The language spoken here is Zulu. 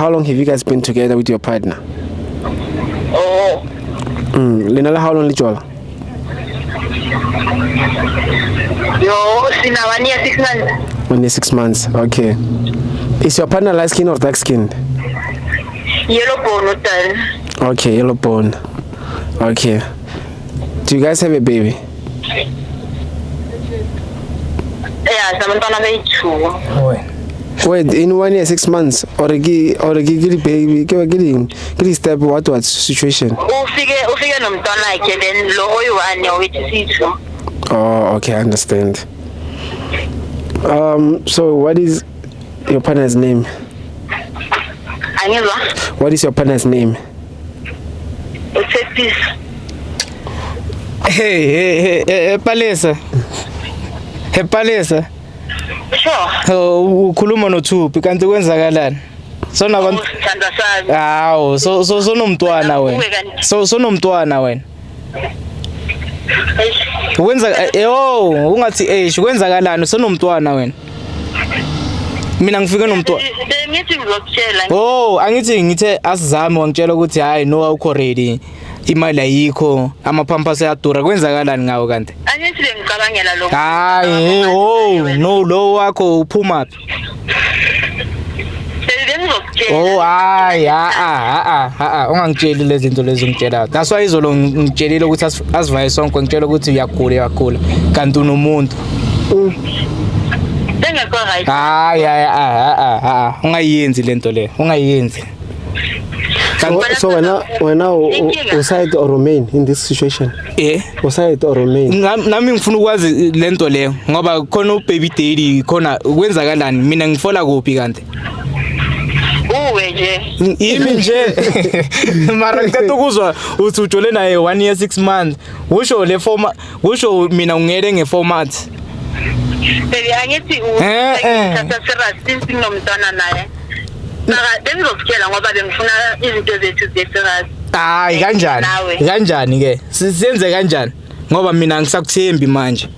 How long have you guys been together with your partner? Oh. Linala, how long lijola? Yo, sina 1 year 6 months. 1 year 6 months. Okay. Is your partner light skin or dark skinned? Yellow bone hotel. Okay, yellow bone. Okay. Do you guys have a baby? Yeah, samantana beyichu. Wait, in 1 year 6 months or a baby, getting step what situation? Ufike nomntwana wakhe then lo oyi-1 owithi sithu. Oh, okay, I understand. So what is your partner's name? Angizwa? What is your partner's name? Uthepis. Hey, Palesa. Hey, Palesa. Sure. Ukhuluma noThupi kanti kwenzakalani? Sona abantu Sithanda sazi. Hawo, so nomntwana wena. So nomntwana wena. Wenza ungathi kwenzakalani sonomntwana wena? Mina ngifike nomntwana. Bengithi ngizokutshela. Angithi ngithe asizame wangitshela ukuthi hayi no awukho ready. Imali ayikho, amapampers ayadura kwenzakalani ngawo kanti? Angithi bengicabangela lokho. Hayi, no lo wakho uphuma phi? Hayi ungangitsheli lezi zinto lezi ngitshela. That's why izolo ngitshelile ukuthi asivaye sonke ngitshela ukuthi uyagula kanti unomuntu. Bengekho right. Hayi ungayenzi lento le, ungayenzi. So when now side or remain in this situation? Side or remain? Nami ngifuna ukwazi lento le ngoba khona ubaby daddy khona kwenzakalani mina ngifola kuphi kanti? Uwe nje. Yimi nje. Mara ngicela ukuzwa uthi ujole naye 1 year 6 months. Usho le format, usho mina ungele ngeformat. Baby angithi uthatha serious since nginomntwana naye. Bengizokutshela ngoba bengifuna izinto zethu ze-serious. Hayi kanjani ke? Siyenze kanjani? Ngoba mina ngisakuthembi manje.